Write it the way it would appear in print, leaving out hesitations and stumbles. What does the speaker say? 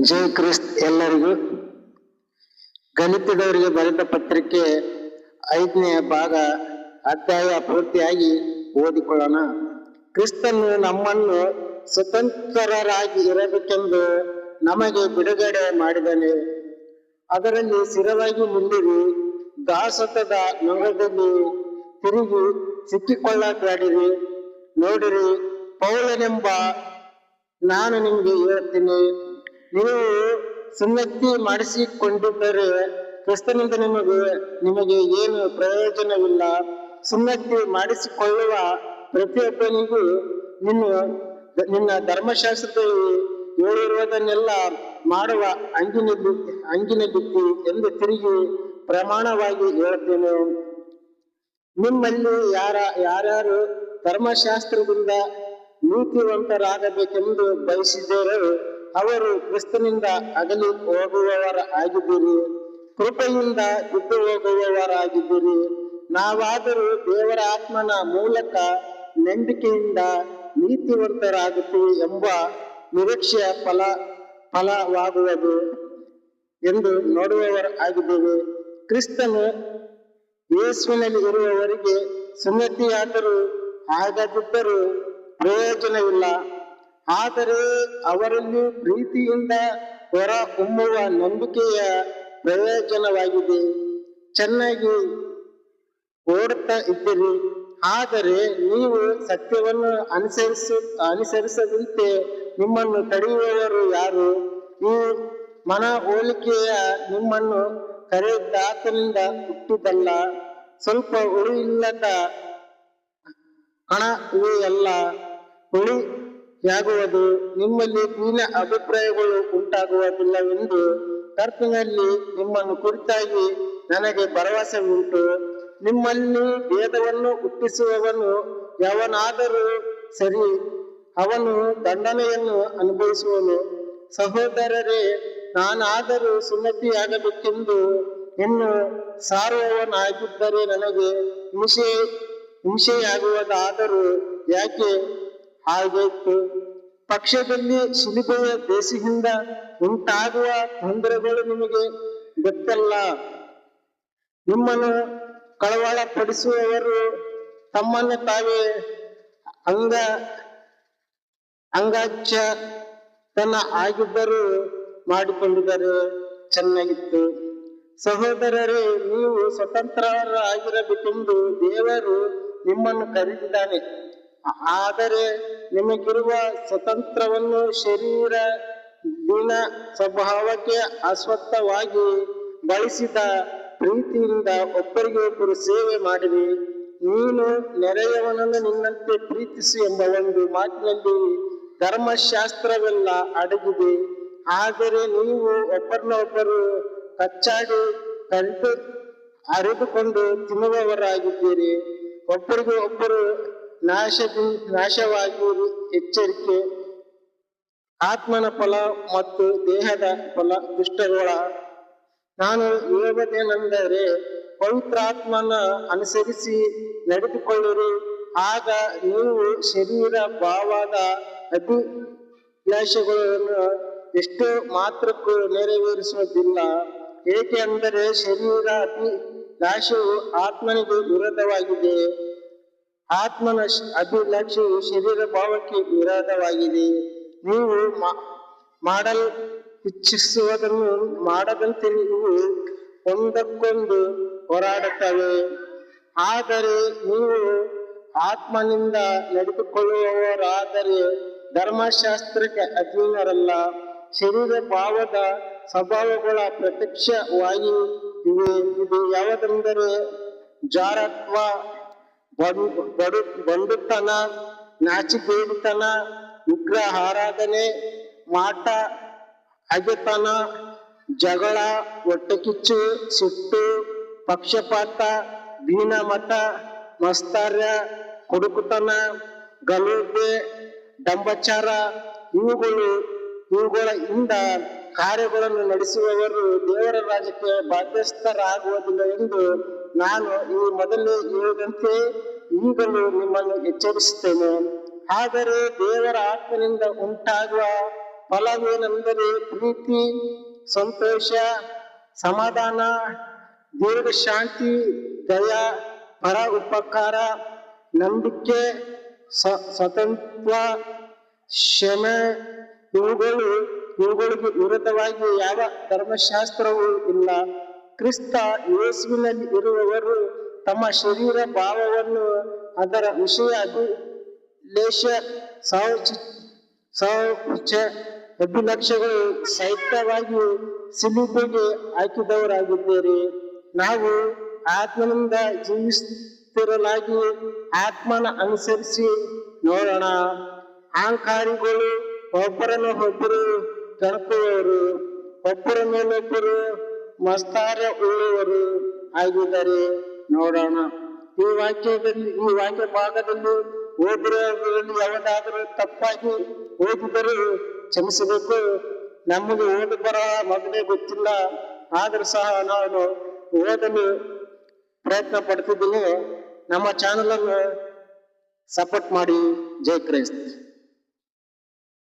ಜೈ Christ. ಎಲ್ಲರಿಗೂ ಗಣಿತದವರಿಗೆ ಬರೆದ ಪತ್ರಿಕೆ 5ನೇ ಭಾಗ ಅಧ್ಯಾಯ ಪೂರ್ತಿಯಾಗಿ ಓದಿಕೊಳ್ಳೋಣ. ಕ್ರಿಸ್ತನು ನಮ್ಮನ್ನು ಸ್ವತಂತ್ರರಾಗಿ ಇರಬೇಕೆಂದು ನಮಗೆ ಬಿಡುಗಡೆ ಮಾಡಿದನು. ಅದರಲ್ಲಿ ಸ್ಥಿರವಾಗಿ ನಿಲ್ಲಿರಿ. ದಾಸತ್ವದ ನೊಗದಲ್ಲಿ ತಿರುಗಿ ಸಿಕ್ಕಿಕೊಳ್ಳಬೇಡಿರಿ. ನೋಡಿರಿ, ಪೌಲನೆಂಬ ನಾನು ನಿಮಗೆ ಹೇಳ್ತೀನಿ, ನೀವು ಸುನ್ನತಿ ಮಾಡಿಸಿಕೊಂಡಿದ್ದರೆ ಕ್ರಿಸ್ತನಿಂದ ನಿಮಗೆ ಏನು ಪ್ರಯೋಜನವಿಲ್ಲ. ಸುನ್ನತಿ ಮಾಡಿಸಿಕೊಳ್ಳುವ ಪ್ರತಿಯೊಬ್ಬನಿಗೂ ನಿನ್ನ ಧರ್ಮಶಾಸ್ತ್ರದಲ್ಲಿ ಹೇಳಿರುವುದನ್ನೆಲ್ಲ ಮಾಡುವ ಅಂಗಿನಲ್ಲಿತ್ತು ಎಂದು ತಿರುಗಿ ಪ್ರಮಾಣವಾಗಿ ಹೇಳ್ತೇನೆ. ನಿಮ್ಮಲ್ಲಿ ಯಾರ್ಯಾರು ಧರ್ಮಶಾಸ್ತ್ರದಿಂದ ನೀತಿವಂತರಾಗಬೇಕೆಂದು ಬಯಸಿದರೆ ಅವರು ಕ್ರಿಸ್ತನಿಂದ ಅಗಲಿ ಹೋಗುವವರಾಗಿದ್ದೀರಿ, ಕೃಪೆಯಿಂದ ಬಿದ್ದು ಹೋಗುವವರಾಗಿದ್ದೀರಿ. ನಾವಾದರೂ ದೇವರ ಆತ್ಮನ ಮೂಲಕ ನಂಬಿಕೆಯಿಂದ ನೀತಿವಂತರಾಗುತ್ತೀವಿ ಎಂಬ ನಿರೀಕ್ಷೆಯ ಫಲವಾಗುವುದು ಎಂದು ನೋಡುವವರಾಗಿದ್ದೇವೆ. ಕ್ರಿಸ್ತನು ಯೇಸುವಿನಲ್ಲಿ ಇರುವವರಿಗೆ ಸುನ್ನತಿಯಾದರೂ ಆಗದಿದ್ದರೂ ಪ್ರಯೋಜನವಿಲ್ಲ. ಆದರೆ ಅವರಲ್ಲಿ ಪ್ರೀತಿಯಿಂದ ಹೊರ ಹೊಮ್ಮುವ ನಂಬಿಕೆಯ ಪ್ರಯೋಜನವಾಗಿದೆ. ಚೆನ್ನಾಗಿ ಓಡುತ್ತಾ ಇದ್ದೀರಿ, ಆದರೆ ನೀವು ಸತ್ಯವನ್ನು ಅನುಸರಿಸದಂತೆ ನಿಮ್ಮನ್ನು ತಡೆಯುವವರು ಯಾರು? ಈ ಮನವೊಲಿಕೆಯ ನಿಮ್ಮನ್ನು ಕರೆದಾತನಿಂದ ಹುಟ್ಟಿದಲ್ಲ. ಸ್ವಲ್ಪ ಉಳಿಯಿಲ್ಲದ ಹಣವೇ ಎಲ್ಲ ಹುಳಿಯಾಗುವುದು. ನಿಮ್ಮಲ್ಲಿ ಹೀನ ಅಭಿಪ್ರಾಯಗಳು ಉಂಟಾಗುವುದಿಲ್ಲವೆಂದು ಕರ್ತನಲ್ಲಿ ನಿಮ್ಮನ್ನು ಕುರಿತಾಗಿ ನನಗೆ ಭರವಸೆ ಉಂಟು. ನಿಮ್ಮಲ್ಲಿ ಭೇದವನ್ನು ಹುಟ್ಟಿಸುವವನು ಯಾವನಾದರೂ ಸರಿ, ಅವನು ದಂಡನೆಯನ್ನು ಅನುಭವಿಸುವನು. ಸಹೋದರರೇ, ನಾನಾದರೂ ಸುನ್ನತಿಯಾಗಬೇಕೆಂದು ಇನ್ನು ಸಾರುವವನಾಗಿದ್ದರೆ ನನಗೆ ಹಿಂಸೆಯಾಗುವುದಾದರೂ ಯಾಕೆ ಹಾಗಾಯಿತು? ಪಕ್ಷದಲ್ಲಿ ಶಿಲುಬೆಯ ದೇಶದಿಂದ ಉಂಟಾಗುವ ತೊಂದರೆಗಳು ನಿಮಗೆ ಗೊತ್ತಲ್ಲ. ನಿಮ್ಮನ್ನು ಕಳವಳಪಡಿಸುವವರು ತಮ್ಮನ್ನು ತಾವೇ ಅಂಗಚತನ ಆಗಿದ್ದರೂ ಮಾಡಿಕೊಂಡಿದ್ದರೆ ಚೆನ್ನಾಗಿತ್ತು. ಸಹೋದರರೇ, ನೀವು ಸ್ವತಂತ್ರರಾಗಿರಬೇಕೆಂದು ದೇವರು ನಿಮ್ಮನ್ನು ಕರೆದಿದ್ದಾನೆ. ಆದರೆ ನಿಮಗಿರುವ ಸ್ವತಂತ್ರವನ್ನು ಶರೀರ ದೀನ ಸ್ವಭಾವಕ್ಕೆ ಅಸ್ವಸ್ಥವಾಗಿ ಬಳಸಿದ ಪ್ರೀತಿಯಿಂದ ಒಬ್ಬರಿಗೊಬ್ಬರು ಸೇವೆ ಮಾಡಿರಿ. ನೀನು ನೆರೆಯವನನ್ನು ನಿನ್ನಂತೆ ಪ್ರೀತಿಸು ಎಂಬ ಒಂದು ಮಾತಿನಲ್ಲಿ ಧರ್ಮಶಾಸ್ತ್ರವೆಲ್ಲ ಅಡಗಿದೆ. ಆದರೆ ನೀವು ಒಬ್ಬರನ್ನೊಬ್ಬರು ಕಚ್ಚಾಡಿ ಅರಿದುಕೊಂಡು ತಿನ್ನುವವರಾಗಿದ್ದೀರಿ. ಒಬ್ಬರಿಗೆ ಒಬ್ಬರು ನಾಶವಾಗಿರಿ. ಎಚ್ಚರಿಕೆ. ಆತ್ಮನ ಫಲ ಮತ್ತು ದೇಹದ ಫಲ ದುಷ್ಟಗಳ. ನಾನು ಹೇಳುವುದೇನೆಂದರೆ, ಪವಿತ್ರಾತ್ಮನ ಅನುಸರಿಸಿ ನಡೆದುಕೊಳ್ಳಿರಿ. ಆಗ ನೀವು ಶರೀರ ಭಾವದ ಅಭಿಲಾಷೆಗಳನ್ನು ಎಷ್ಟು ಮಾತ್ರಕ್ಕೂ ನೆರವೇರಿಸುವುದಿಲ್ಲ. ಏಕೆ ಅಂದರೆ ಶರೀರ ಅಭಿಲಾಷೆಯು ಆತ್ಮನಿಗೆ ವಿರೋಧವಾಗಿದೆ, ಆತ್ಮನ ಅಭಿಲಾಷೆಯು ಶರೀರ ಭಾವಕ್ಕೆ ವಿರೋಧವಾಗಿದೆ. ನೀವು ಮಾಡಲು ಇಚ್ಛಿಸುವುದನ್ನು ಮಾಡದಂತೆ ನೀವು ಒಂದಕ್ಕೊಂದು ಹೋರಾಡುತ್ತವೆ. ಆದರೆ ನೀವು ಆತ್ಮನಿಂದ ನಡೆದುಕೊಳ್ಳುವವರಾದರೆ ಧರ್ಮಶಾಸ್ತ್ರಕ್ಕೆ ಅಧೀನರಲ್ಲ. ಶರೀರ ಭಾವದ ಸ್ವಭಾವಗಳ ಪ್ರತ್ಯಕ್ಷವಾಗಿ ಇವೆ. ಇದು ಯಾವುದೆಂದರೆ ಜಾರತ್ವ, ಬಂಡುತನ, ನಾಚಿಕೆಡಿತನ, ವಿಗ್ರಹಾರಾಧನೆ, ಮಾಟ, ಹಗೆತನ, ಜಗಳ, ಹೊಟ್ಟೆಕಿಚ್ಚು, ಸಿಟ್ಟು, ಪಕ್ಷಪಾತ, ದೀನಮತ, ಮತ್ಸರ್ಯ, ಕುಡುಕುತನ, ಗಲಭೆ, ಡಂಬಚಾರ. ಇವುಗಳಿಂದ ಕಾರ್ಯಗಳನ್ನು ನಡೆಸುವವರು ದೇವರ ರಾಜ್ಯಕ್ಕೆ ಬಾಧ್ಯಸ್ಥರಾಗುವುದಿಲ್ಲ ಎಂದು ನಾನು ಈ ಮೊದಲೇ ಹೇಳಿದಂತೆ ಈಗಲೂ ನಿಮ್ಮನ್ನು ಎಚ್ಚರಿಸುತ್ತೇನೆ. ಆದರೆ ದೇವರ ಆತ್ಮನಿಂದ ಉಂಟಾಗುವ ಫಲವೇನೆಂದರೆ ಪ್ರೀತಿ, ಸಂತೋಷ, ಸಮಾಧಾನ, ದೀರ್ಘ ಶಾಂತಿ, ದಯ, ಪರ ಉಪಕಾರ, ನಂಬಿಕೆ, ಸ್ವತಂತ್ರ, ಕ್ಷಮೆ. ಇವುಗಳಿಗೆ ವಿರುದ್ಧವಾಗಿ ಯಾವ ಧರ್ಮಶಾಸ್ತ್ರವೂ ಇಲ್ಲ. ಕ್ರಿಸ್ತ ಯೇಸುವಿನಲ್ಲಿ ಇರುವವರು ತಮ್ಮ ಶರೀರ ಭಾವವನ್ನು ಅದರ ವಿಷಯ ಅಭಿಲೇಷ ಅಭಿಲಕ್ಷಗಳು ಸಹಿತವಾಗಿ ಸಿಲುಬೆಗೆ ಹಾಕಿದವರಾಗಿದ್ದೇವೆ. ನಾವು ಆತ್ಮನಿಂದ ಜೀವಿಸುತ್ತಿರಲಾಗಿ ಆತ್ಮನ ಅನುಸರಿಸಿ ನೋಡೋಣ. ಅಹಂಕಾರಿಗಳು ಒಬ್ಬರನ್ನೊಬ್ಬರು ಕೆಣಕುವವರು, ಒಬ್ಬರ ಮೇಲೊಬ್ಬರು ಮಸ್ತಾರ ಉಳ್ಳವರು ಆಗಿದ್ದಾರೆ. ನೋಡೋಣ. ಈ ವಾಕ್ಯ ಭಾಗದಲ್ಲಿ ಓದಿರೋದ್ರಲ್ಲಿ ಯಾವುದಾದರೂ ತಪ್ಪಾಗಿ ಓದಿದರೂ ಕ್ಷಮಿಸಬೇಕು. ನಮಗೆ ಓದು ಬರಹ ಮೊದಲೇ ಗೊತ್ತಿಲ್ಲ, ಆದರೂ ಸಹ ನಾನು ಓದಲು ಪ್ರಯತ್ನ ಪಡ್ತಿದ್ದೀನಿ. ನಮ್ಮ ಚಾನಲ್ ಅನ್ನು ಸಪೋರ್ಟ್ ಮಾಡಿ. ಜೈ ಕ್ರೈಸ್ತ.